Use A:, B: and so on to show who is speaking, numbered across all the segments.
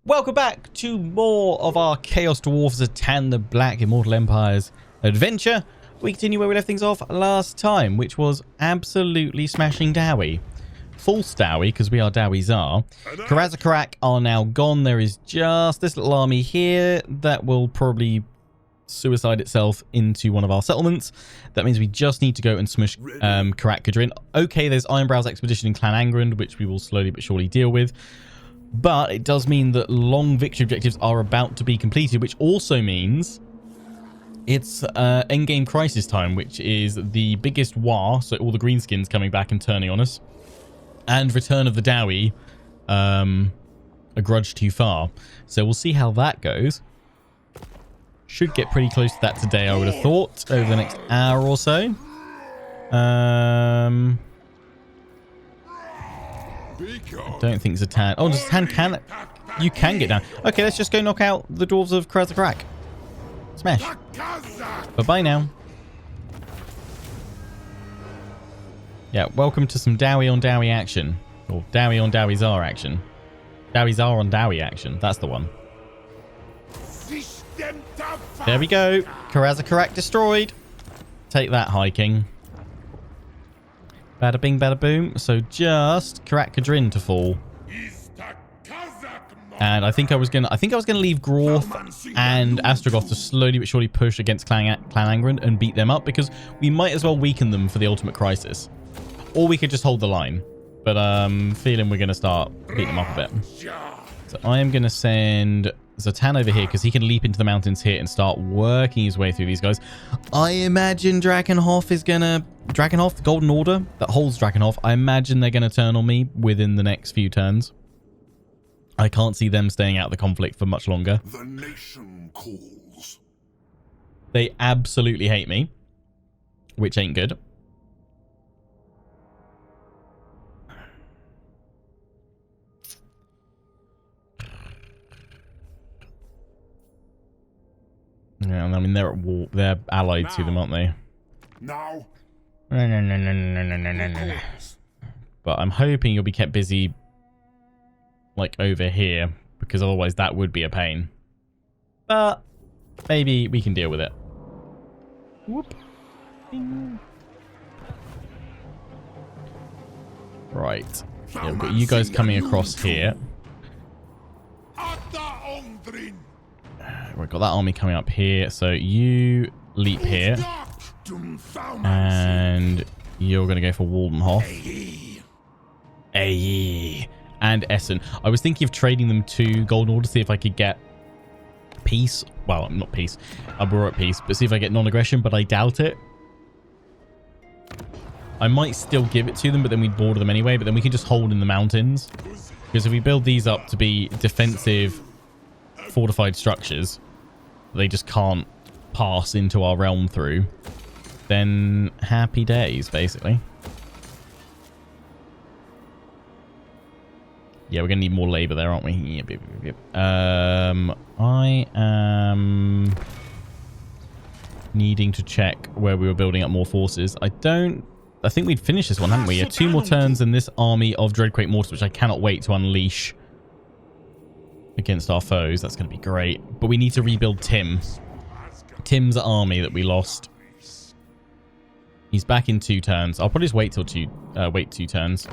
A: Welcome back to more of our Chaos Dwarf Zhatan the Black Immortal Empire's adventure. We continue where we left things off last time, which was absolutely smashing DAWI. False DAWI, because we are DAWI Zharr. Karazakarak are now gone. There is just this little army here that will probably suicide itself into one of our settlements. That means we just need to go and smush Karak-Kadrin. Okay, there's Ironbrow's expedition in Clan Angrand, which we will slowly but surely deal with. But it does mean that long victory objectives are about to be completed, which also means it's endgame crisis time, which is the biggest war, so all the greenskins coming back and turning on us, and return of the DAWI, a grudge too far. So we'll see how that goes. Should get pretty close to that today, I would have thought, over the next hour or so. I don't think Zhatan... Oh, Zhatan can... You can get down. Okay, let's just go knock out the dwarves of Karazakarak. Smash. Bye-bye now. Yeah, welcome to some DAWI on DAWI action. Or DAWI on DAWI Zharr action. DAWI Zharr on DAWI action. That's the one. There we go. Karazakarak destroyed. Take that, hiking. Bada bing, bada boom. So just Karak-Kadrin to fall. And I think I was gonna leave Dwarf and Astrogoth to slowly but surely push against Clan Angrand and beat them up, because we might as well weaken them for the ultimate crisis. Or we could just hold the line. But feeling we're gonna start beating them up a bit. So I am gonna send Zhatan over here because he can leap into the mountains here and start working his way through these guys. I imagine Drakenhof is gonna... Drakenhof, the Golden Order that holds Drakenhof, I imagine they're gonna turn on me within the next few turns. I can't see them staying out of the conflict for much longer.
B: The nation calls.
A: They absolutely hate me, which ain't good. Yeah, I mean, they're at war. They're allied to them, aren't they?
B: Now.
A: No. But I'm hoping you'll be kept busy, like, over here, because otherwise that would be a pain. But maybe we can deal with it. Whoop. Ding. Right. Yeah, we've got you guys coming across here. We've got that army coming up here, so you leap here, and you're going to go for Waldenhof. Aye. And Essen. I was thinking of trading them to Golden Order to see if I could get peace. Well, not peace. I brought peace, but see if I get non-aggression, but I doubt it. I might still give it to them, but then we'd border them anyway, but then we can just hold in the mountains. Because if we build these up to be defensive fortified structures they just can't pass into our realm through, then happy days, basically. Yeah, we're gonna need more labor there, aren't we? Yep. I am needing to check where we were building up more forces. I think we'd finished this one, hadn't we? Yeah, 2 more turns in this army of Dreadquake Mortars, which I cannot wait to unleash against our foes. That's going to be great. But we need to rebuild Tim's army that we lost. He's back in 2 turns. I'll probably just wait till 2 turns.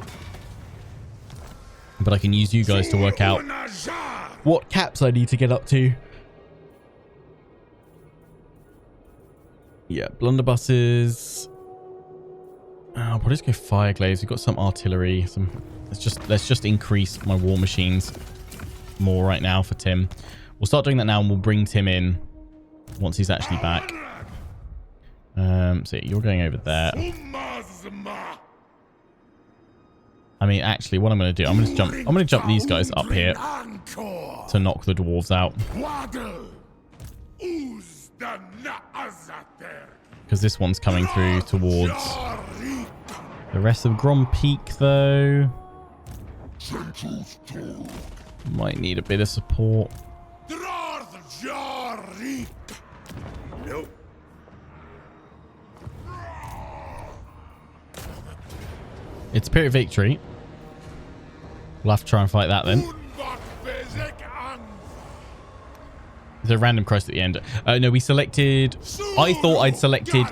A: But I can use you guys to work out what caps I need to get up to. Yeah, blunderbusses. I'll probably just go fireglaves. We've got some artillery. Let's just increase my war machines more right now for Tim. We'll start doing that now, and we'll bring Tim in once he's actually back. So you're going over there. I mean, actually, what I'm going to do, I'm going to jump these guys up here to knock the dwarves out. Because this one's coming through towards the rest of Grom Peak, though. Might need a bit of support.
B: Nope.
A: It's Spirit Victory. We'll have to try and fight that then. The random crest at the end. No, we selected... I thought I'd selected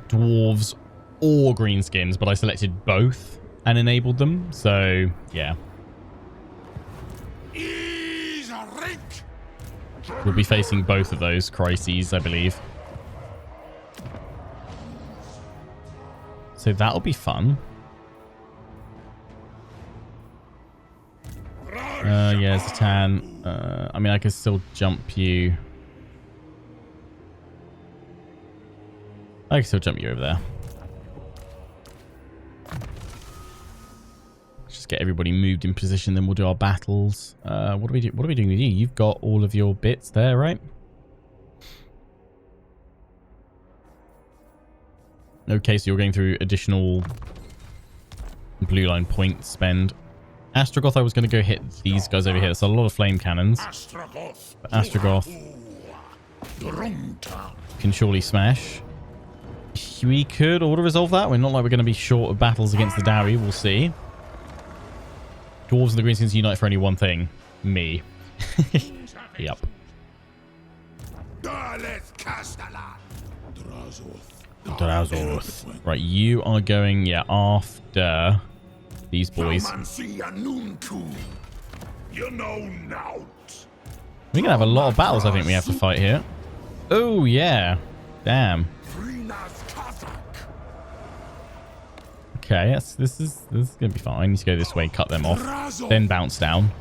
A: dwarves or greenskins, but I selected both and enabled them. So, yeah. We'll be facing both of those crises, I believe. So that'll be fun. Yeah, Zhatan. I mean, I could still jump you. I can still jump you over there. Just get everybody moved in position, then we'll do our battles. What do we do? What are we doing with you? You've got all of your bits there, right? Okay, so you're going through additional blue line point spend. Astrogoth, I was going to go hit these guys over here. There's a lot of flame cannons. But Astrogoth can surely smash. We could auto-resolve that. We're not like we're going to be short of battles against the DAWI. We'll see. Dwarves and the Greenskins unite for only one thing. Me. Yep. Right, you are going, yeah, after these boys. We're going to have a lot of battles, I think, we have to fight here. Oh, yeah. Damn. Okay, this is going to be fine. I need to go this way, cut them off, then bounce down.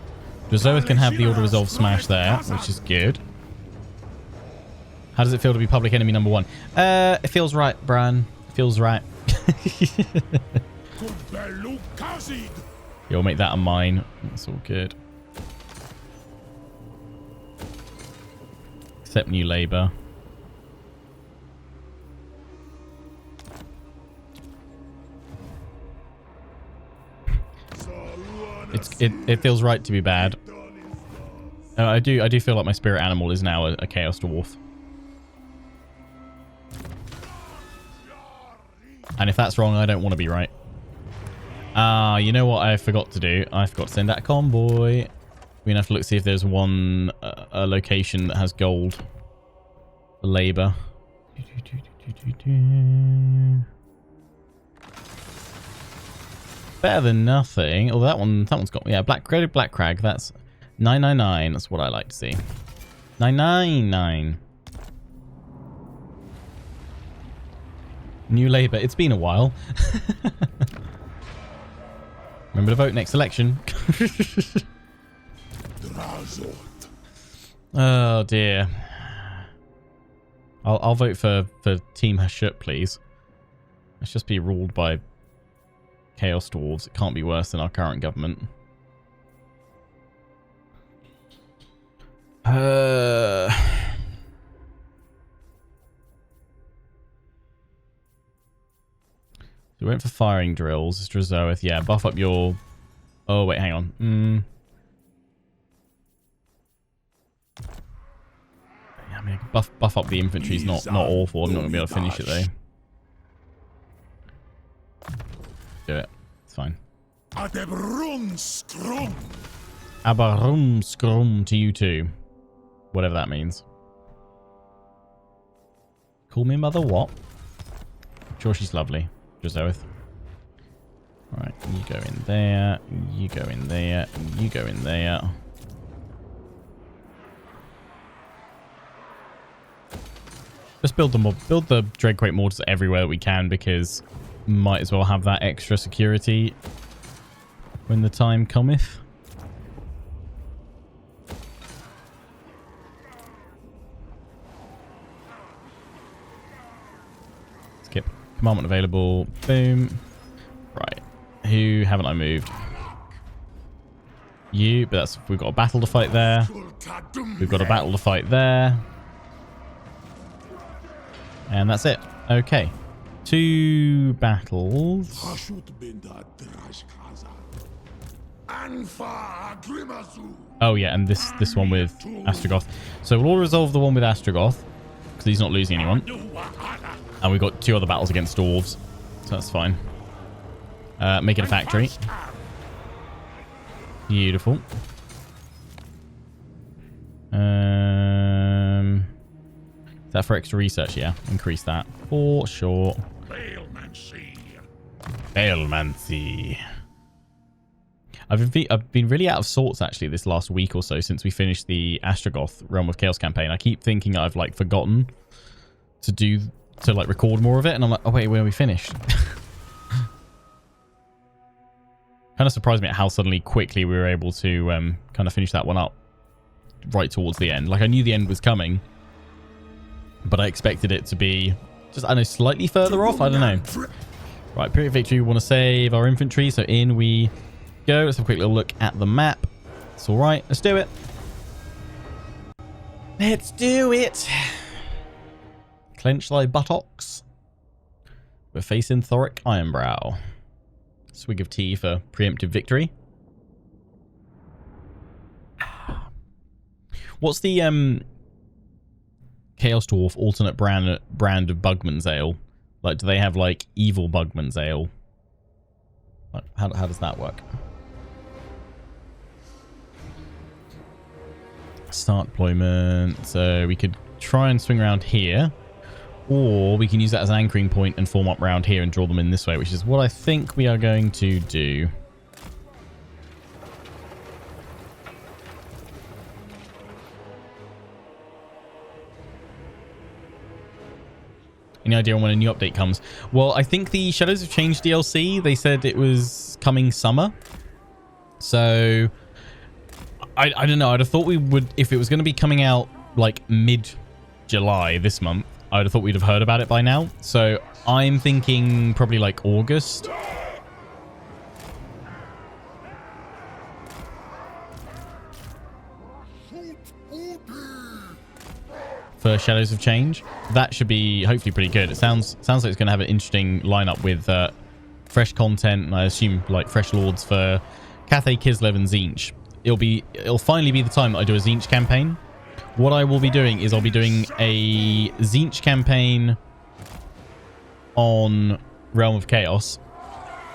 A: Drazoeth can have the auto-resolve smash there, which is good. How does it feel to be public enemy number 1? It feels right, Brian. It feels right. You'll make that a mine. That's all good. Accept new labor. It feels right to be bad. I do feel like my spirit animal is now a Chaos Dwarf. And if that's wrong, I don't want to be right. You know what I forgot to do? I forgot to send out a convoy. We're going to have to look see if there's one a location that has gold for labor. Better than nothing. Oh, that one's got, yeah, graded black crag. That's 999. That's what I like to see. 999. New Labour. It's been a while. Remember to vote next election. Oh dear. I'll vote for Team Hashut, please. Let's just be ruled by Chaos Dwarves. It can't be worse than our current government. We went for firing drills. It's Drazoeth. Yeah, buff up your... Oh, wait, hang on. Yeah, I mean, buff up the infantry is not awful. I'm not going to be able to finish it, though. Do it. It's fine. Aberrum scrum to you too. Whatever that means. Call me mother what? I'm sure she's lovely. Drazoeth. Alright, you go in there. You go in there. You go in there. Just build the Dreadquake mortars everywhere that we can, because might as well have that extra security when the time cometh. Skip. Commandment available. Boom. Right. Who haven't I moved? You, but that's, we've got a battle to fight there. We've got a battle to fight there. And that's it. Okay. 2 battles. Oh yeah, and this one with Astrogoth. So we'll all resolve the one with Astrogoth, because he's not losing anyone. And we've got 2 other battles against dwarves, so that's fine. Make it a factory. Beautiful. that for extra research? Yeah, increase that for sure. Bailmancy. I've been really out of sorts actually this last week or so since we finished the Astrogoth Realm of Chaos campaign. I keep thinking I've like forgotten to like record more of it, and I'm like, oh wait, when are we finished? Kind of surprised me at how suddenly quickly we were able to kind of finish that one up right towards the end. Like I knew the end was coming, but I expected it to be just, I don't know, slightly further off. I don't know. Right, period victory. We want to save our infantry, so in we go. Let's have a quick little look at the map. It's all right. Let's do it. Let's do it. Clench thy buttocks. We're facing Thoric Ironbrow. Swig of tea for preemptive victory. What's the Chaos Dwarf alternate brand of Bugman's Ale? Like, do they have like evil Bugman's Ale? Like, how does that work? Start deployment. So we could try and swing around here, or we can use that as an anchoring point and form up round here and draw them in this way, which is what I think we are going to do. Any idea on when a new update comes? Well, I think the Shadows of Change DLC, they said it was coming summer. So I don't know. I'd have thought we would, if it was going to be coming out like mid-July this month, I would have thought we'd have heard about it by now. So I'm thinking probably like August. For Shadows of Change. That should be hopefully pretty good. It sounds like it's going to have an interesting lineup with fresh content, and I assume like fresh lords for Cathay, Kislev, and Tzeentch. It'll finally be the time that I do a Tzeentch campaign. What I will be doing is I'll be doing a Tzeentch campaign on Realm of Chaos,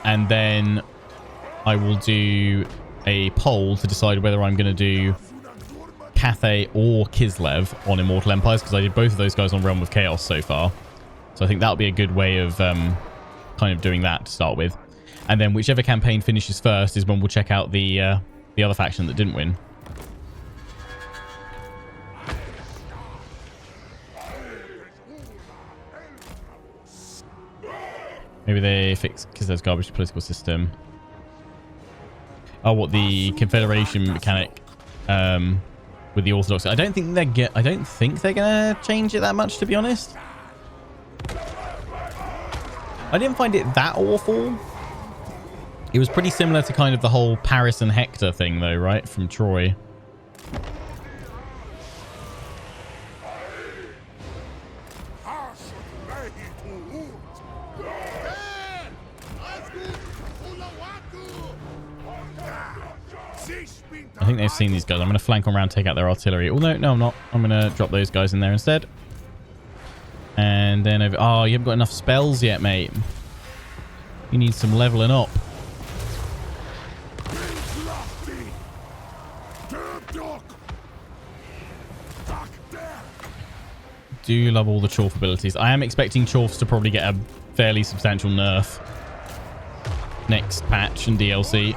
A: and then I will do a poll to decide whether I'm going to do Cathay or Kislev on Immortal Empires, because I did both of those guys on Realm of Chaos so far. So I think that'll be a good way of kind of doing that to start with. And then whichever campaign finishes first is when we'll check out the other faction that didn't win. Maybe they fix Kislev's garbage political system. Oh, what, the Confederation mechanic with the Orthodox? I don't think they're gonna change it that much, to be honest. I didn't find it that awful. It was pretty similar to kind of the whole Paris and Hector thing, though, right? From Troy. I think they've seen these guys. I'm going to flank them around, take out their artillery. Oh, no, I'm not. I'm going to drop those guys in there instead. And then over... Oh, you haven't got enough spells yet, mate. You need some leveling up. Do love all the Chorf abilities. I am expecting Chorfs to probably get a fairly substantial nerf next patch and DLC.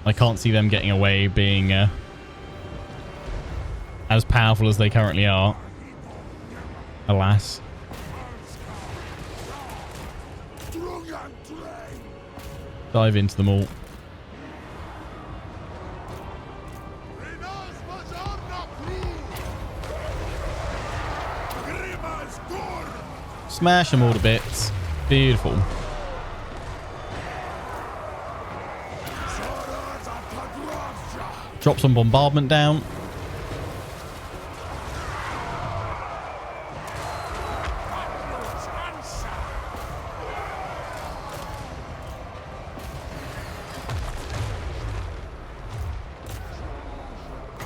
A: I can't see them getting away being as powerful as they currently are. Alas. Dive into them all. Smash them all to bits. Beautiful. Drop some bombardment down.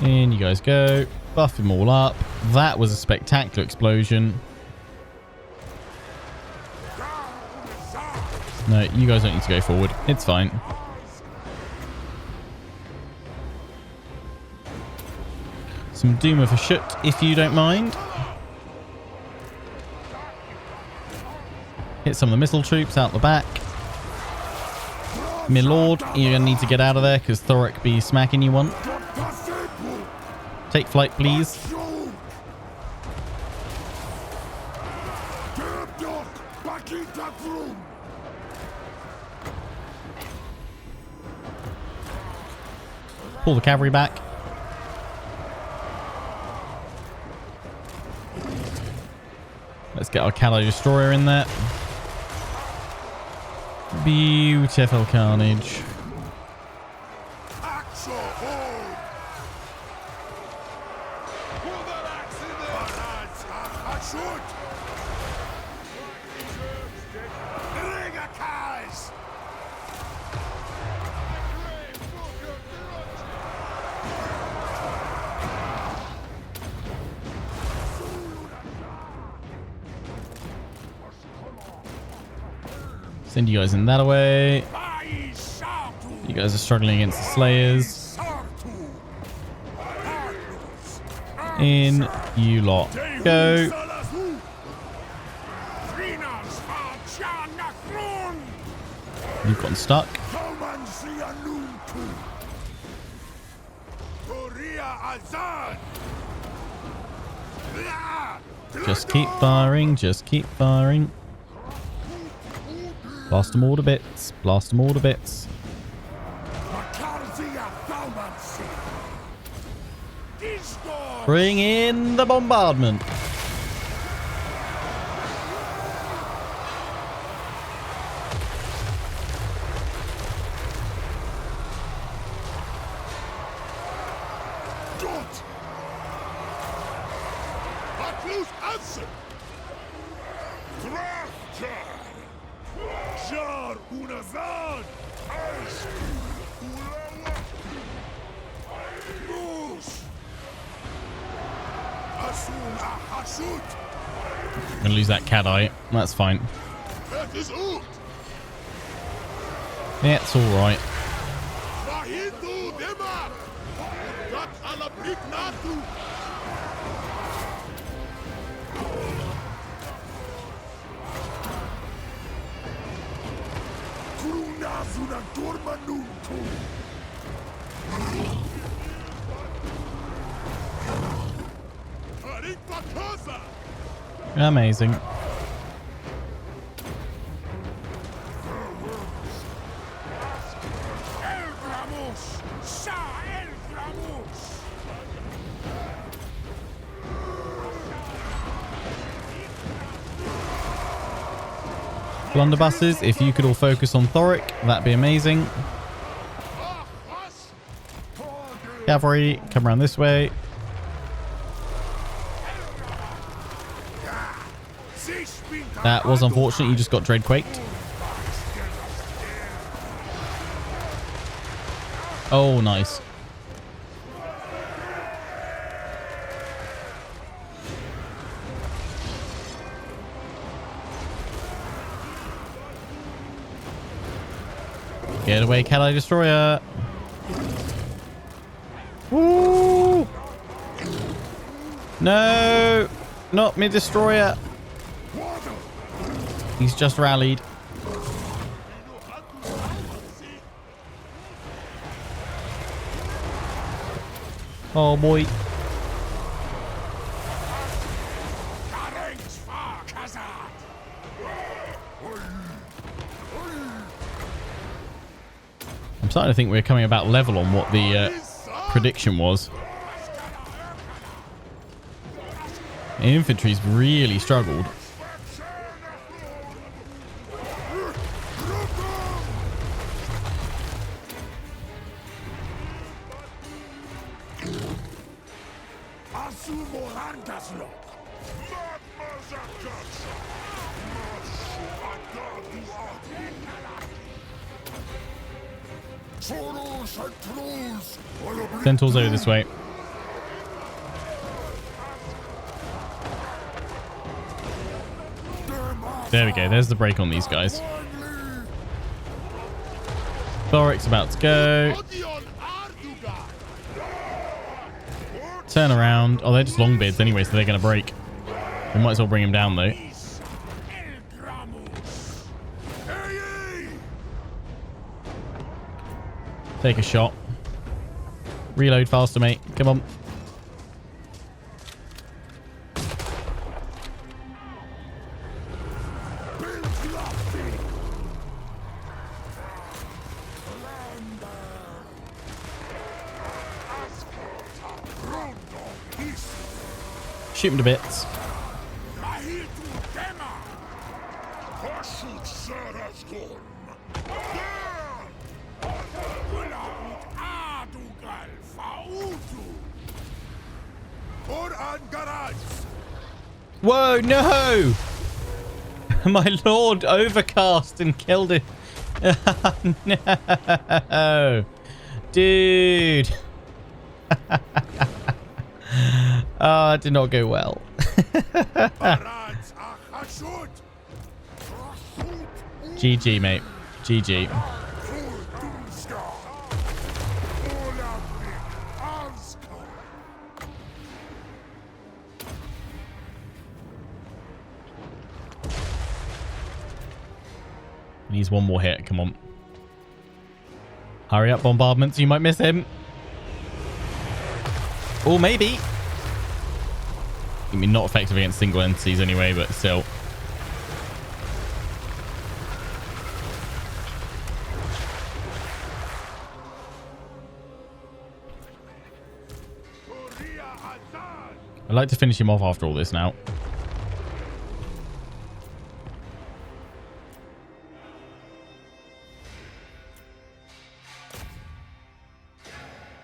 A: In you guys go. Buff them all up. That was a spectacular explosion. No, you guys don't need to go forward. It's fine. Some Doomer for shit, if you don't mind. Hit some of the missile troops out the back. My lord, you're going to need to get out of there because Thoric be smacking you one. Take flight, please. Pull the cavalry back. Let's get our Cali Destroyer in there. Beautiful carnage. Send you guys in that way. You guys are struggling against the Slayers. In you lot go. You've gotten stuck. Just keep firing, just keep firing. Blast them all to bits. Blast them all to bits. Bring in the bombardment. I'm gonna lose that cat eye. That's fine. Yeah, it's all right. Amazing. Blunderbusses, if you could all focus on Thoric, that'd be amazing. Cavalry, come around this way. That was unfortunate. You just got dreadquaked. Oh, nice. Get away, Cali Destroyer. Woo! No! Not me Destroyer. He's just rallied. Oh boy. I'm starting to think we're coming about level on what the prediction was. Infantry's really struggled. Centaurs over this way. There we go. There's the break on these guys. Thoric's about to go. Turn around. Oh, they're just longbeards anyway, so they're going to break. We might as well bring him down, though. Take a shot. Reload faster, mate. Come on. Shoot him to bits. Whoa, no! My lord overcast and killed it. No. Dude. Oh, it did not go well. GG, mate. GG. Needs one more hit. Come on. Hurry up, bombardments. You might miss him. Or maybe. I mean, not effective against single entities anyway, but still. I'd like to finish him off after all this now.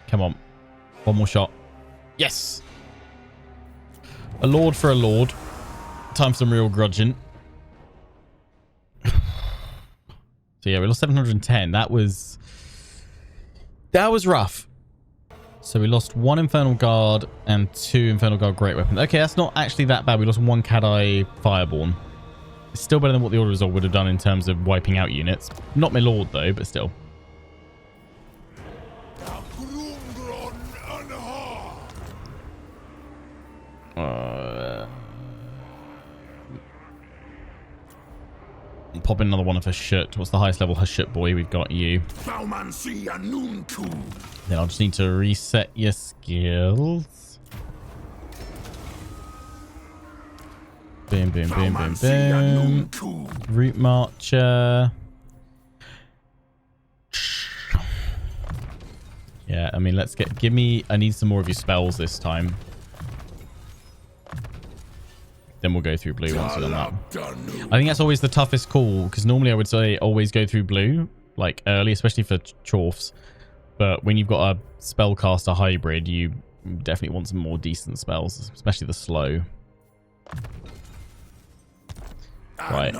A: Come on. One more shot. Yes! A lord for a lord. Time for some real grudging. So yeah, we lost 710. That was rough. So we lost 1 Infernal Guard and 2 Infernal Guard Great Weapons. Okay, that's not actually that bad. We lost 1 Cadai Fireborn. It's still better than what the Order Resolve would have done in terms of wiping out units. Not my lord though, but still. Pop in another one of her shit. What's the highest level her shit boy? We've got you. Then I'll just need to reset your skills. Boom, boom, boom, boom, boom. Route Marcher. Yeah, I mean, let's get... Give me... I need some more of your spells this time. Then we'll go through blue once we've done that. I think that's always the toughest call, because normally I would say always go through blue, like early, especially for Chorfs. But when you've got a spellcaster hybrid, you definitely want some more decent spells, especially the slow. Right.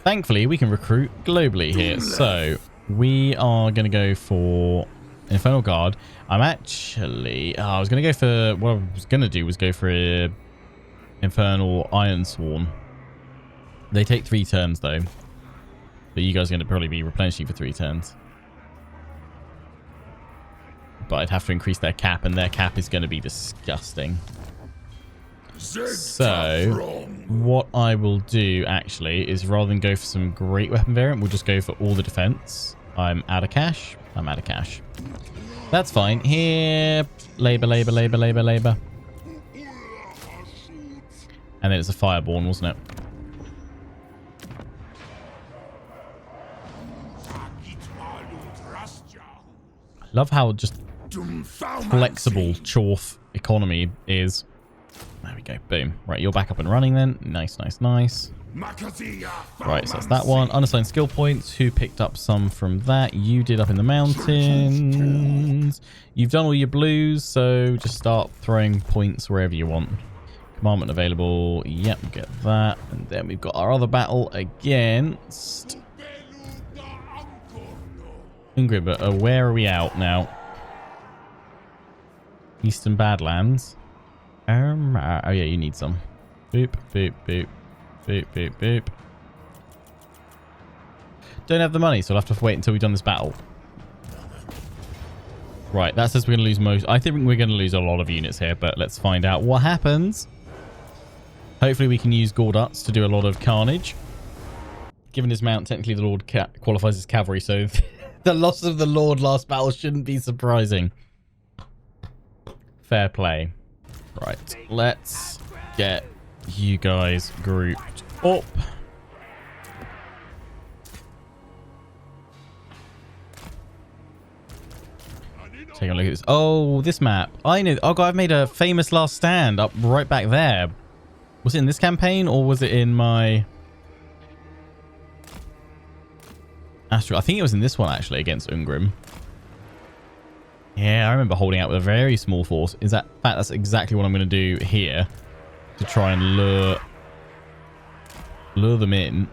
A: Thankfully, we can recruit globally here. So we are going to go for Infernal Guard. I'm actually... I was going to go for... What I was going to do was go for a Infernal Iron Sworn. They take 3 turns though. But you guys are going to probably be replenishing for 3 turns. But I'd have to increase their cap, and their cap is going to be disgusting. So, what I will do actually is rather than go for some great weapon variant, we'll just go for all the defense. I'm out of cash. I'm out of cash. That's fine. Here, labor, labor, labor, labor, labor. And then it's a Fireborn, wasn't it? I love how just flexible Chorf economy is. There we go. Boom. Right, you're back up and running then. Nice, nice, nice. Right, so that's that one. Unassigned skill points. Who picked up some from that? You did up in the mountains. You've done all your blues, so just start throwing points wherever you want. Commandment available. Yep, we get that. And then we've got our other battle against Ingrid, but where are we out now? Eastern Badlands. Oh yeah, you need some. Boop, boop, boop. Boop, boop, boop. Don't have the money, so I'll have to wait until we've done this battle. Right, that says we're going to lose most... I think we're going to lose a lot of units here, but let's find out what happens. Hopefully we can use Gorduts to do a lot of carnage. Given his mount, technically the Lord qualifies as cavalry, so The loss of the Lord last battle shouldn't be surprising. Fair play. Right, let's get you guys grouped up. Take a look at this. Oh, this map. I know. Oh, God, I've made a famous last stand up right back there. Was it in this campaign or was it in my... Astro? I think it was in this one, actually, against Ungrim. Yeah, I remember holding out with a very small force. In fact, that's exactly what I'm going to do here to try and lure them in.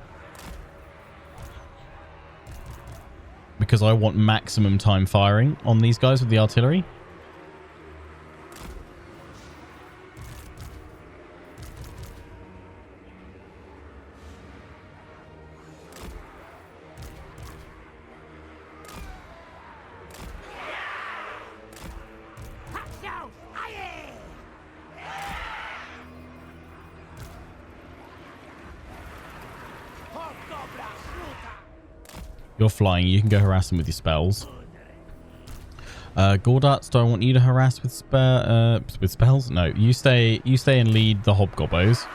A: Because I want maximum time firing on these guys with the artillery. You're flying. You can go harass them with your spells. Gordarts, do I want you to harass with spells? No, you stay and lead the Hobgobbos.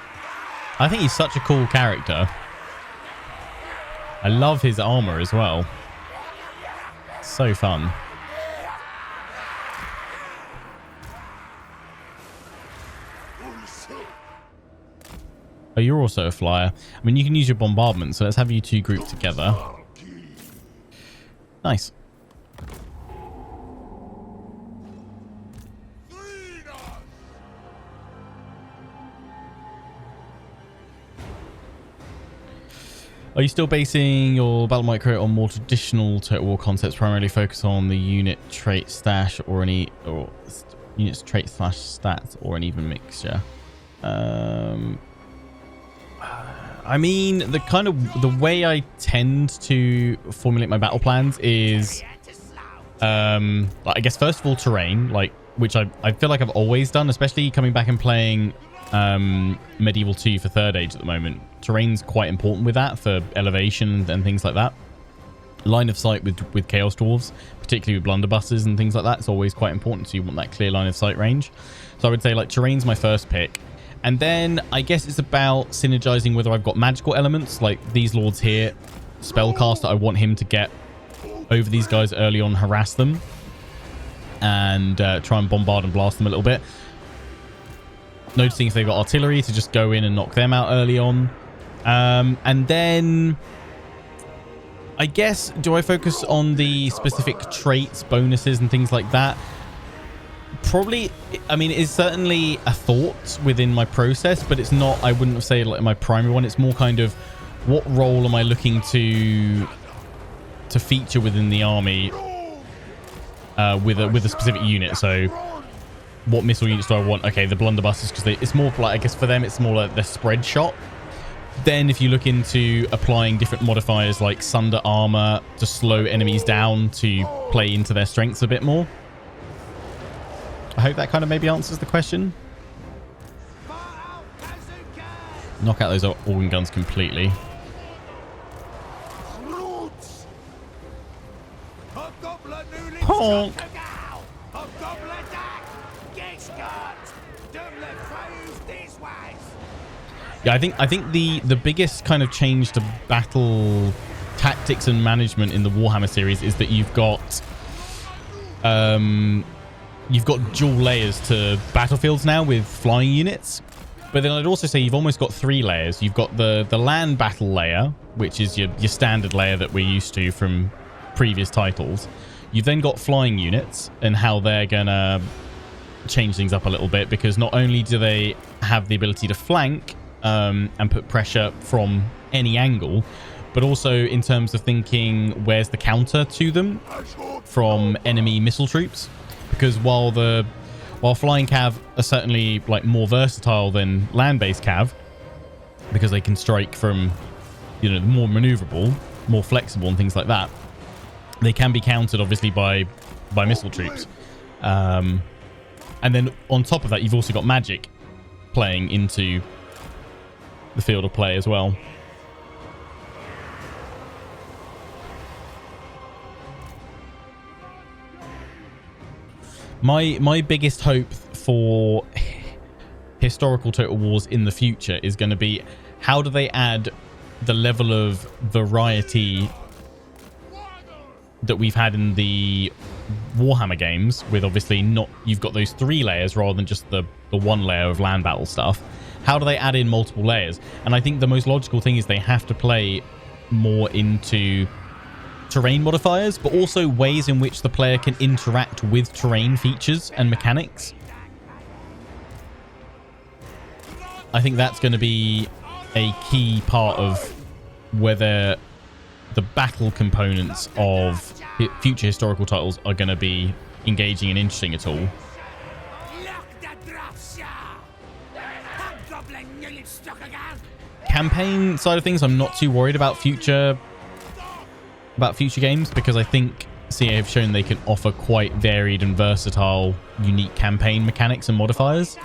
A: I think he's such a cool character. I love his armor as well. So fun. Oh, you're also a flyer. I mean, you can use your bombardment, so let's have you two grouped together. Nice. Are you still basing your battle micro on more traditional Total War concepts, primarily focus on the unit trait stash or units trait slash stats or an even mixture? I mean, the way I tend to formulate my battle plans is, I guess first of all terrain, which I feel like I've always done, especially coming back and playing Medieval 2 for Third Age at the moment. Terrain's quite important with that for elevation and things like that. Line of sight with Chaos Dwarves, particularly with blunderbusses and things like that, it's always quite important, so you want that clear line of sight range. So I would say terrain's my first pick. And then I guess it's about synergizing whether I've got magical elements, like these lords here. Spellcaster, I want him to get over these guys early on, harass them, and try and bombard and blast them a little bit. Noticing if they've got artillery to just go in and knock them out early on. And then I guess, do I focus on the specific traits, bonuses, and things like that? Probably, I mean, it's certainly a thought within my process, but it's not, I wouldn't say like my primary one. It's more kind of what role am I looking to feature within the army with a specific unit. So what missile units do I want? Okay, the blunderbusters, because it's more like, I guess for them it's more like the spread shot. Then if you look into applying different modifiers like sunder armor to slow enemies down to play into their strengths a bit more. I hope that kind of maybe answers the question. Knock out those organ guns completely. Honk! Yeah, I think the biggest kind of change to battle tactics and management in the Warhammer series is that you've got dual layers to battlefields now with flying units. But then I'd also say you've almost got 3 layers. You've got the land battle layer, which is your standard layer that we're used to from previous titles. You've then got flying units and how they're gonna change things up a little bit, because not only do they have the ability to flank and put pressure from any angle, but also in terms of thinking where's the counter to them from enemy missile troops. Because while flying cav are certainly like more versatile than land-based cav, because they can strike from, more maneuverable, more flexible and things like that, they can be countered obviously by missile troops. And then on top of that, you've also got magic playing into the field of play as well. My biggest hope for historical Total Wars in the future is going to be, how do they add the level of variety that we've had in the Warhammer games, with obviously not, you've got those 3 layers rather than just the 1 layer of land battle stuff. How do they add in multiple layers? And I think the most logical thing is they have to play more into terrain modifiers, but also ways in which the player can interact with terrain features and mechanics. I think that's going to be a key part of whether the battle components of future historical titles are going to be engaging and interesting at all. Campaign side of things, I'm not too worried about future games, because I think CA have shown they can offer quite varied and versatile, unique campaign mechanics and modifiers.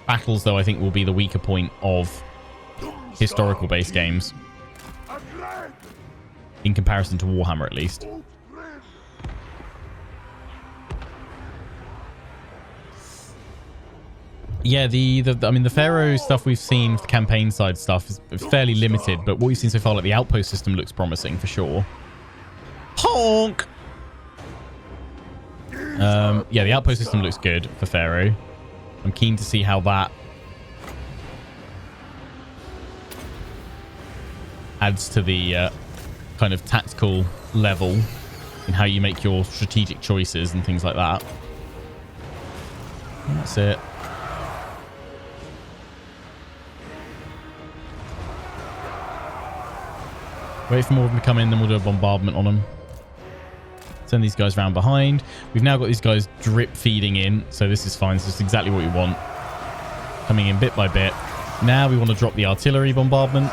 A: Battles, though, I think will be the weaker point of historical based games, in comparison to Warhammer at least. Yeah, I mean, the Pharaoh stuff we've seen, the campaign side stuff, is fairly limited, but what we've seen so far, like the outpost system, looks promising for sure. Honk! Yeah, the outpost system looks good for Pharaoh. I'm keen to see how that adds to the kind of tactical level and how you make your strategic choices and things like that. That's it. Wait for more of them to come in, then we'll do a bombardment on them. Send these guys round behind. We've now got these guys drip feeding in, so this is fine. This is exactly what we want. Coming in bit by bit. Now we want to drop the artillery bombardment.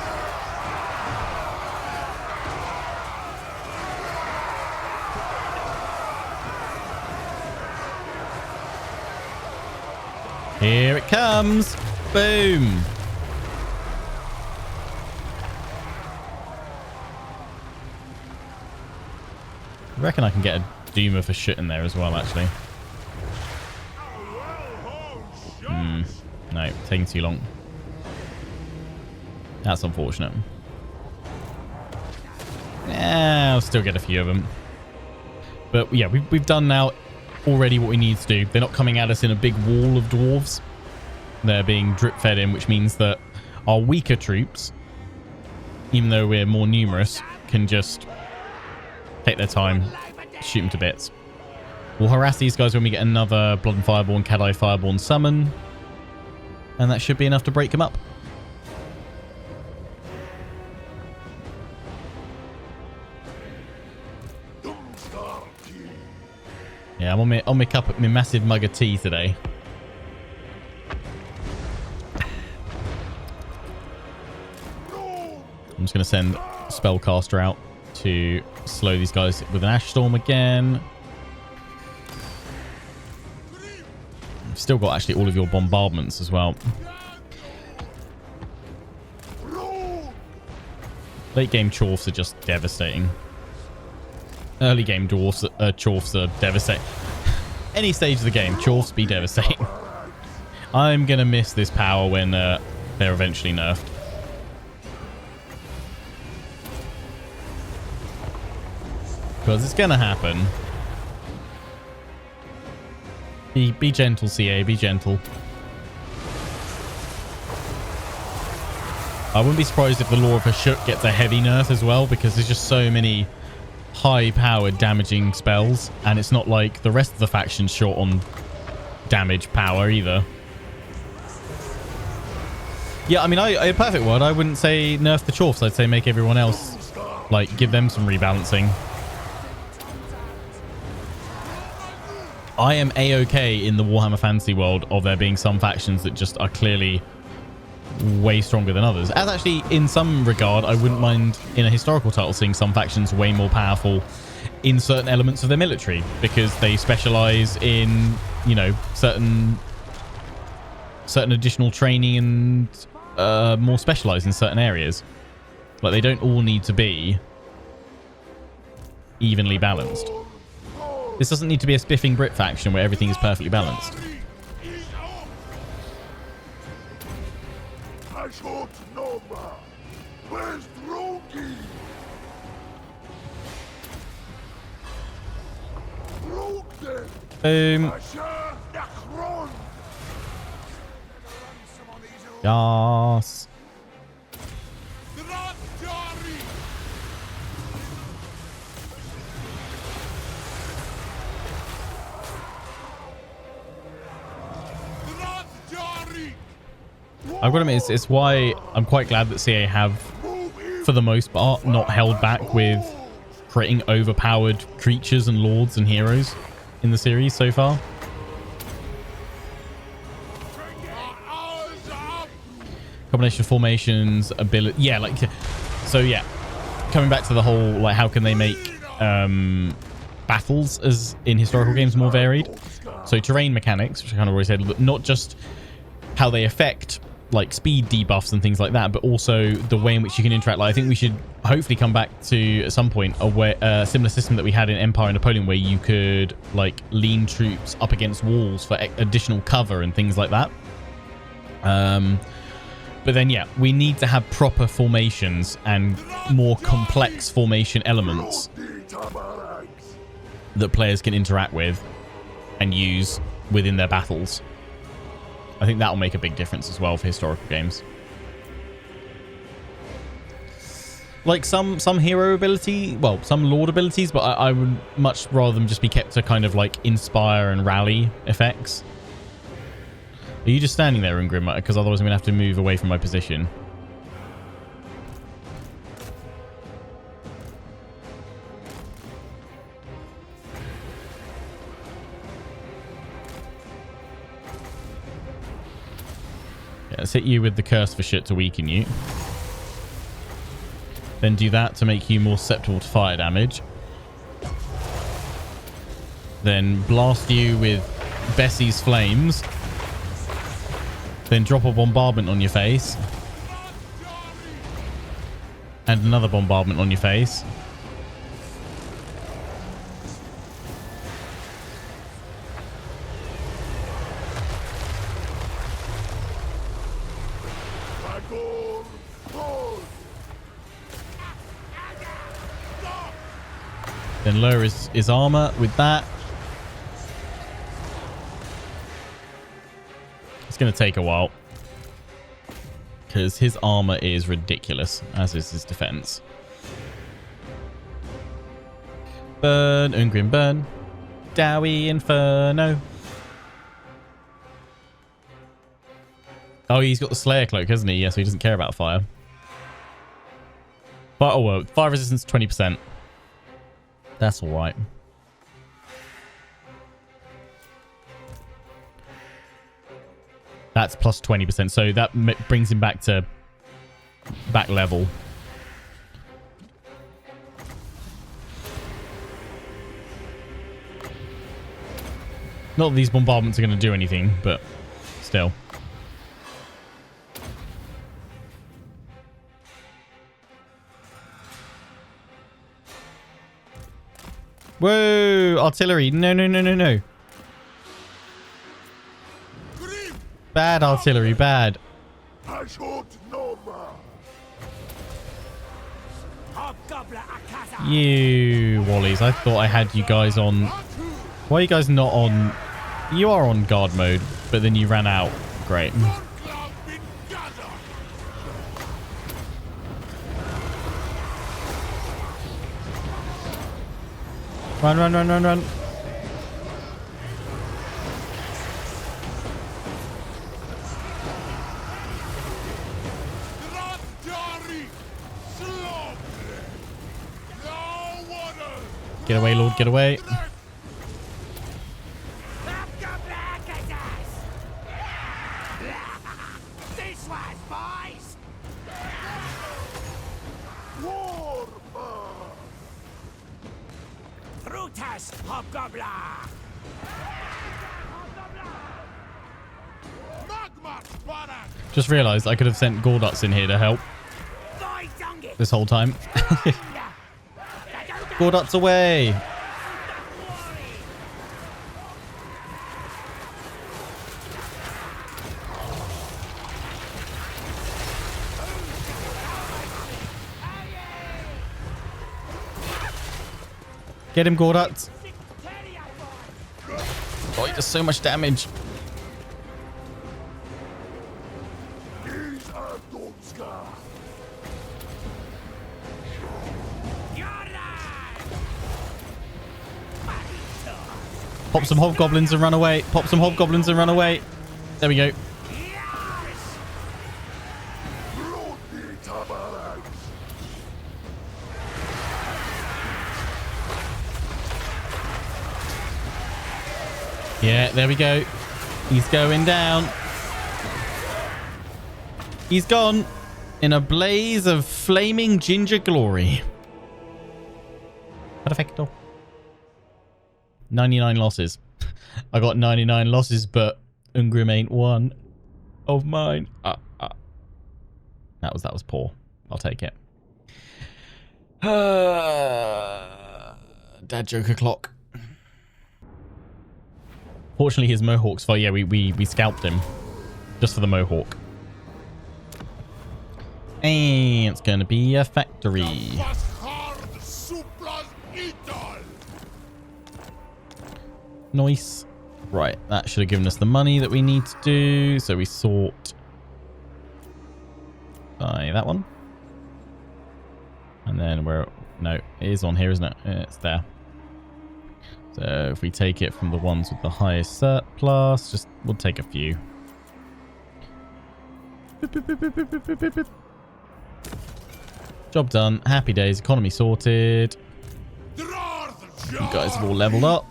A: Here it comes. Boom. I reckon I can get a Doomer for shit in there as well, actually. No, taking too long. That's unfortunate. Yeah, I'll still get a few of them. But yeah, we've done now already what we need to do. They're not coming at us in a big wall of dwarves. They're being drip fed in, which means that our weaker troops, even though we're more numerous, can just take their time, shoot them to bits. We'll harass these guys when we get another Blood and Fireborn, Cadai Fireborn summon. And that should be enough to break them up. Yeah, I'm on my cup, my massive mug of tea today. I'm just going to send Spellcaster out to slow these guys with an Ash Storm again. I've still got actually all of your bombardments as well. Late game Chorfs are just devastating. Early game Chorfs are devastating. Any stage of the game, Chorfs be devastating. I'm going to miss this power when they're eventually nerfed. Because it's going to happen. Be gentle, CA. Be gentle. I wouldn't be surprised if the Law of Hashut gets a heavy nerf as well, because there's just so many high-powered damaging spells, and it's not like the rest of the faction's short on damage power either. Yeah, I mean, in a perfect world, I wouldn't say nerf the Chorfs. I'd say make everyone else, like, give them some rebalancing. I am A-okay in the Warhammer Fantasy world of there being some factions that just are clearly way stronger than others. As actually, in some regard, I wouldn't mind in a historical title seeing some factions way more powerful in certain elements of their military, because they specialize in, you know, certain additional training and more specialized in certain areas. Like, they don't all need to be evenly balanced. This doesn't need to be a spiffing Brit faction where everything is perfectly balanced. Boom. Yes. I've got to admit, it's why I'm quite glad that CA have, for the most part, not held back with creating overpowered creatures and lords and heroes in the series so far. Combination of formations, ability, yeah, like, so yeah, coming back to the whole, like, how can they make battles as in historical games more varied? So terrain mechanics, which I kind of already said, not just how they affect like speed debuffs and things like that, but also the way in which you can interact. Like, I think we should hopefully come back to at some point a similar system that we had in Empire and Napoleon, where you could like lean troops up against walls for additional cover and things like that. But then, yeah, we need to have proper formations and more complex formation elements that players can interact with and use within their battles. I think that'll make a big difference as well for historical games. Like some hero ability, well, some lord abilities, but I would much rather them just be kept to kind of like inspire and rally effects. Are you just standing there, Ungrim? Because otherwise I'm going to have to move away from my position. Yeah, let's hit you with the curse for shit to weaken you. Then do that to make you more susceptible to fire damage. Then blast you with Bessie's flames. Then drop a bombardment on your face. And another bombardment on your face. Then lower his armor with that. It's going to take a while, because his armor is ridiculous, as is his defense. Burn, Ungrim, burn. DAWI, Inferno. Oh, he's got the Slayer cloak, hasn't he? Yeah, so he doesn't care about fire. But, oh well, fire resistance 20%. That's all right. That's plus 20%. So that brings him back to back level. Not that these bombardments are going to do anything, but still. Whoa! Artillery. No, no, no, no, no. Bad artillery, bad. You Wallies, I thought I had you guys on. Why are you guys not on? You are on guard mode, but then you ran out. Great. Run, run, run, run, run. Get away, Lord, get away. Just realised I could have sent Gorduts in here to help this whole time. Gorduts away! Get him, Gordat. Oh, he does so much damage. Pop some hobgoblins and run away. Pop some hobgoblins and run away. There we go. Yeah, there we go. He's going down. He's gone in a blaze of flaming ginger glory. Perfecto. 99 losses. I got 99 losses, but Ungrim ain't one of mine. That was poor. I'll take it. Dad joke o'clock. Fortunately, his mohawk's fine. Yeah, we scalped him just for the mohawk. And it's going to be a factory. Nice. Right, that should have given us the money that we need to do. So we sort by that one. And then we're... No, it is on here, isn't it? It's there. So if we take it from the ones with the highest surplus, we'll take a few. Job done. Happy days. Economy sorted. You guys have all leveled up.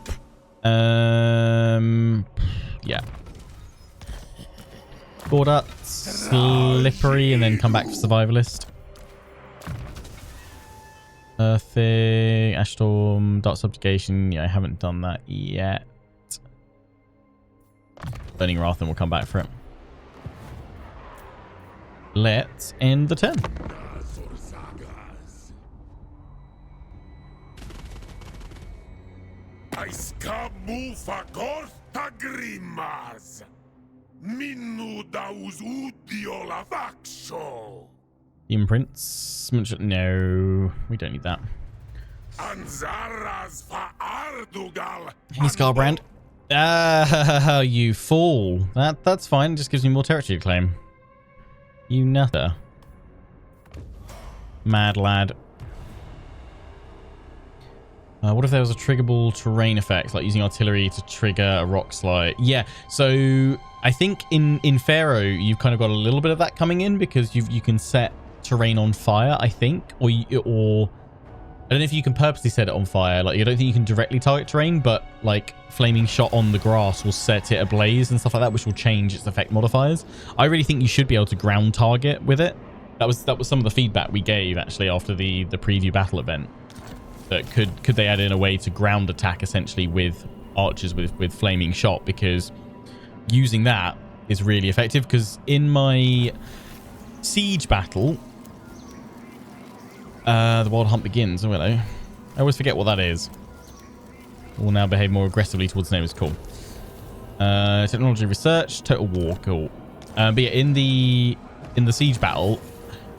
A: Yeah. Board up, slippery, and then come back for survivalist. Earthing, ash storm, dark subjugation. Yeah, I haven't done that yet. Burning wrath, and we'll come back for it. Let's end the turn. Imprints. No, we don't need that. Hey, Scarbrand. Ah, you fool. That's fine. It just gives me more territory to claim. You nutter. Mad lad. What if there was a triggerable terrain effect, like using artillery to trigger a rock slide? Yeah, so I think in INFERNO, you've kind of got a little bit of that coming in because you can set terrain on fire, I think. Or I don't know if you can purposely set it on fire. Like, I don't think you can directly target terrain, but like flaming shot on the grass will set it ablaze and stuff like that, which will change its effect modifiers. I really think you should be able to ground target with it. That was some of the feedback we gave actually after the preview battle event. That could they add in a way to ground attack essentially with archers with flaming shot, because using that is really effective. Because in my siege battle, the wild hunt begins. Oh, hello. I always forget what that is. Will now behave more aggressively towards neighbors. Cool. Technology research, total war. Cool. But yeah, in the siege battle,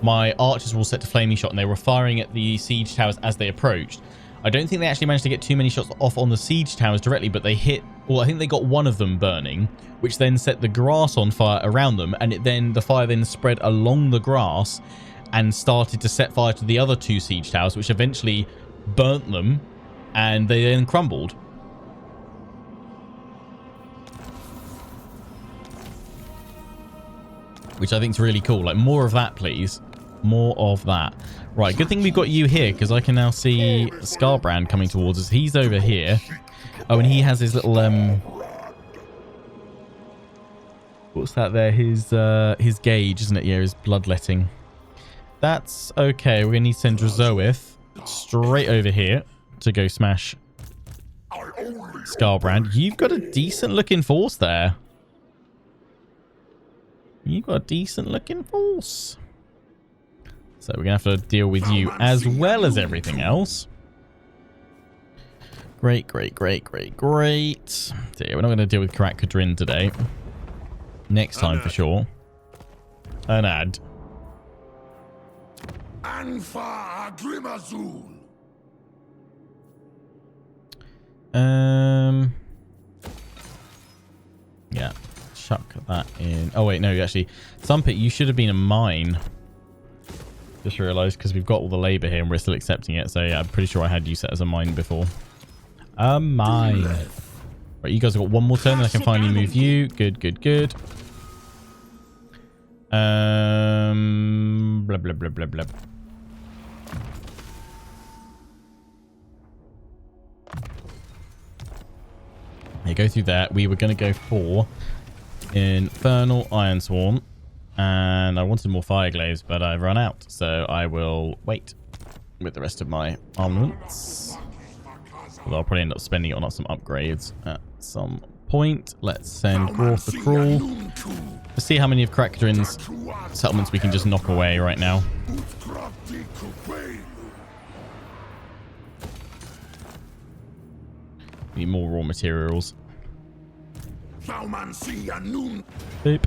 A: my archers were all set to flaming shot and they were firing at the siege towers as they approached. I don't think they actually managed to get too many shots off on the siege towers directly, but they hit... Well, I think they got one of them burning, which then set the grass on fire around them, and the fire then spread along the grass and started to set fire to the other two siege towers, which eventually burnt them, and they then crumbled. Which I think is really cool. Like, more of that, please. More of that. Right, good thing we've got you here, because I can now see Scarbrand coming towards us. He's over here. Oh, and he has his little... What's that there? His gauge, isn't it? Yeah, his bloodletting. That's okay. We're going to need to send Drazoith straight over here to go smash Scarbrand. You've got a decent-looking force there. You've got a decent-looking force. So we're going to have to deal with you as well as everything else. Great, great, great, great, great. So yeah, we're not going to deal with Karak Kadrin today. Next time for sure. An ad. Yeah, chuck that in. Oh wait, no, actually, Thumpit, you should have been a mine. Just realised because we've got all the labour here and we're still accepting it. So yeah, I'm pretty sure I had you set as a mine before. A mine. Right, you guys have got one more turn, then I can finally move you. Good, good, good. Blah blah blah blah blah. Yeah, go through that. We were going to go for Infernal Ironsworn, and I wanted more Fireglaves, but I've run out, so I will wait with the rest of my armaments. Although I'll probably end up spending it on some upgrades at some point. Let's send Dwarf the Crawl. Let's see how many of Krakadrin's settlements we can just knock away right now. Need more raw materials. Boop.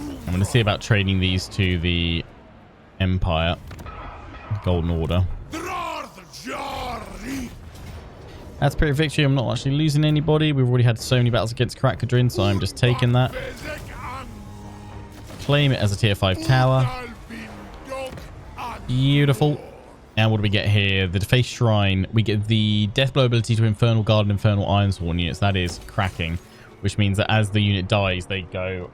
A: I'm going to see about trading these to the Empire. Golden Order. That's pretty victory. I'm not actually losing anybody. We've already had so many battles against Krakadrin, so I'm just taking that. Claim it as a tier 5 tower. Beautiful. And what do we get here? The Defaced Shrine. We get the death blow ability to Infernal Guard and Infernal Ironsworn units. That is cracking. Which means that as the unit dies, they go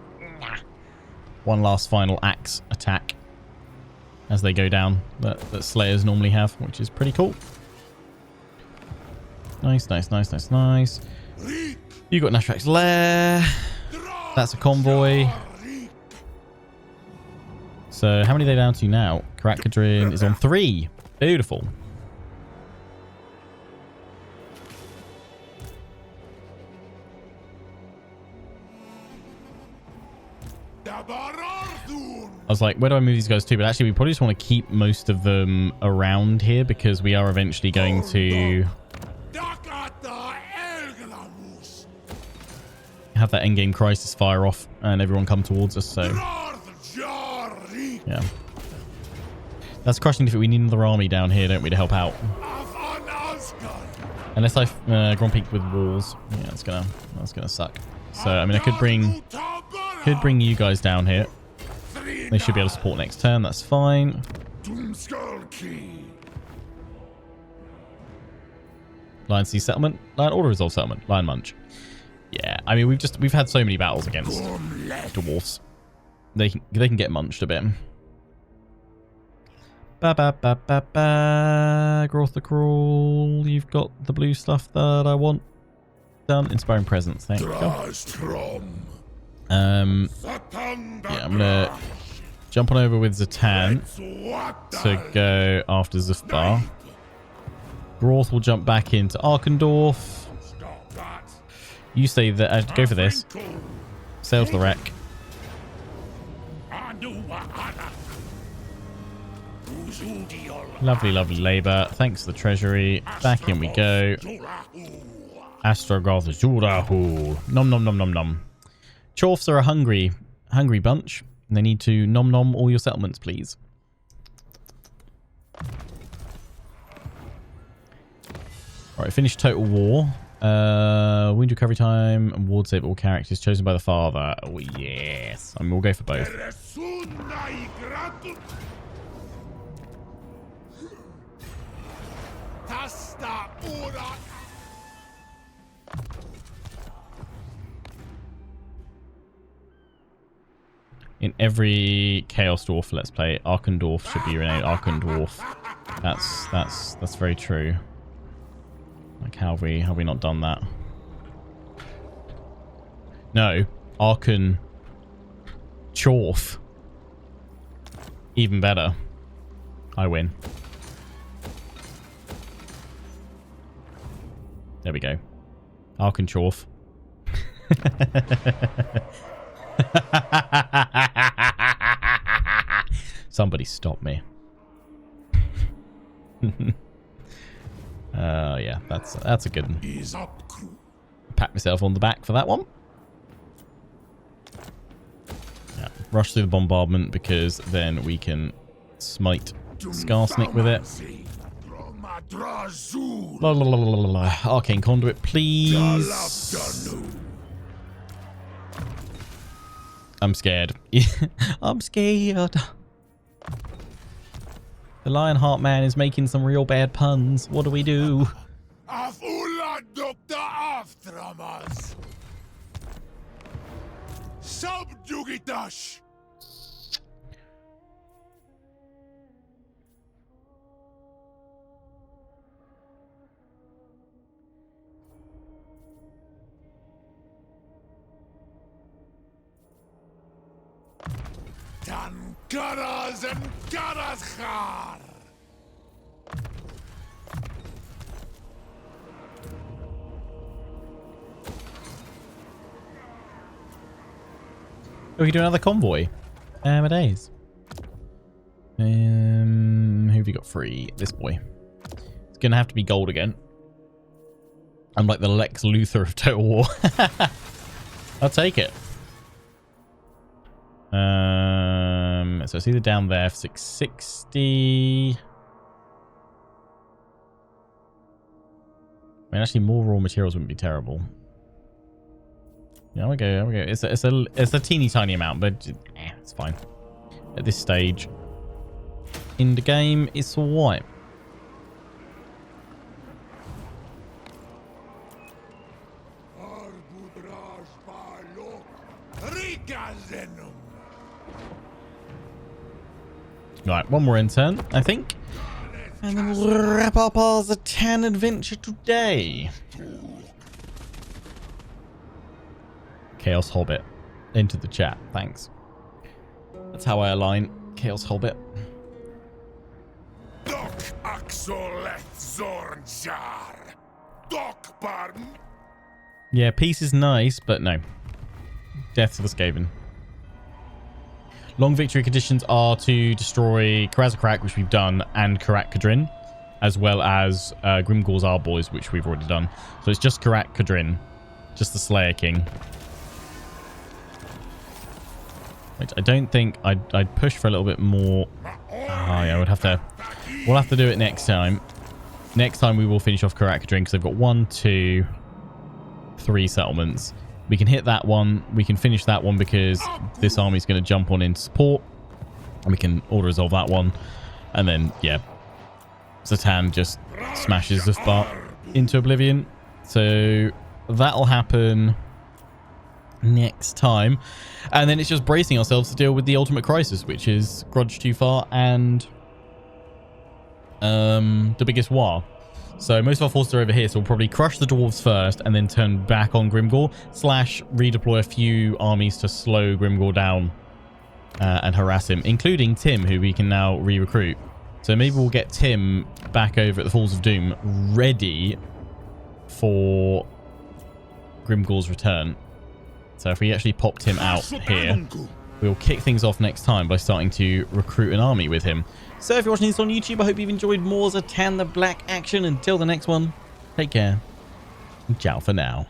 A: one last final axe attack as they go down that Slayers normally have, which is pretty cool. Nice, nice, nice, nice, nice. You got Nashrak's Lair. That's a convoy. So how many are they down to now? Krakadrin is on 3. Beautiful. I was like, where do I move these guys to? But actually, we probably just want to keep most of them around here because we are eventually going to have that endgame crisis fire off and everyone come towards us. So yeah, that's crushing. If we need another army down here, don't we, to help out? Unless I Grompeak with walls, yeah, that's gonna suck. So I mean, I could bring you guys down here. They should be able to support next turn. That's fine. Lion Sea Settlement, Lion Order Resolve Settlement, Lion Munch. Yeah, I mean we've had so many battles against dwarfs. They can get munched a bit. Groth the Crawl. You've got the blue stuff that I want. Done. Inspiring Presence. Thank you. Yeah, I'm gonna jump on over with Zhatan to go after Zufbar. Groth will jump back into Arkendorf. You say that go for this. Sail to the wreck. Lovely, lovely labour. Thanks to the treasury. Back in we go. Astrogoth Jurahu. Nom nom nom nom nom. Chorfs are a hungry bunch. And they need to nom nom all your settlements, please. Alright, finish Total War. Wound recovery time and ward save all characters chosen by the father. Oh yes. I mean, we'll go for both. In every Chaos Dwarf Let's Play, Arkendorf should be renamed Arkendorf. That's very true. Like, how have we not done that? No, Arken Chorf. Even better. I win. There we go. Arken Chorf. Somebody stop me. Yeah, that's a good one. Pat myself on the back for that one. Yeah, rush through the bombardment because then we can smite Skarsnik with it. La, la, la, la, la, la. Arcane Conduit, please. I'm scared. I'm scared. The Lionheart man is making some real bad puns. What do we do?
B: Subjugitash. Tankaras and Zharr.
A: We can do another convoy. Amadeus. Who have you got free? This boy. It's gonna have to be gold again. I'm like the Lex Luthor of Total War. I'll take it. So it's either down there for 660. I mean, actually, more raw materials wouldn't be terrible. Yeah, we go. There we go. It's a teeny tiny amount, but it's fine. At this stage in the game, it's alright. Right, one more intern, I think. And then we'll wrap up our Zhatan adventure today. Chaos Hobbit into the chat. Thanks. That's how I align. Chaos Hobbit.
B: Doc Axolet Zharr. Doc pardon.
A: Yeah, peace is nice, but no. Death to the Skaven. Long victory conditions are to destroy Karazakrak, which we've done, and Karak Kadrin, as well as Grimgor's Our Boys, which we've already done. So it's just Karak Kadrin, just the Slayer King. Which I don't think I'd push for a little bit more. Oh yeah, we'll have to do it next time. Next time we will finish off Karak Kadrin because they've got 1, 2, 3 settlements. We can hit that one. We can finish that one because this army's going to jump on in support. And we can auto-resolve that one. And then, yeah, Zhatan just smashes the Spart into oblivion. So that'll happen next time. And then it's just bracing ourselves to deal with the ultimate crisis, which is Grudge Too Far and the biggest war. So most of our forces are over here, so we'll probably crush the dwarves first and then turn back on Grimgor, / redeploy a few armies to slow Grimgor down and harass him, including Tim, who we can now re-recruit. So maybe we'll get Tim back over at the Falls of Doom, ready for Grimgor's return. So if we actually pop Tim out here, we'll kick things off next time by starting to recruit an army with him. So if you're watching this on YouTube, I hope you've enjoyed more Zhatan the Black action. Until the next one, take care. Ciao for now.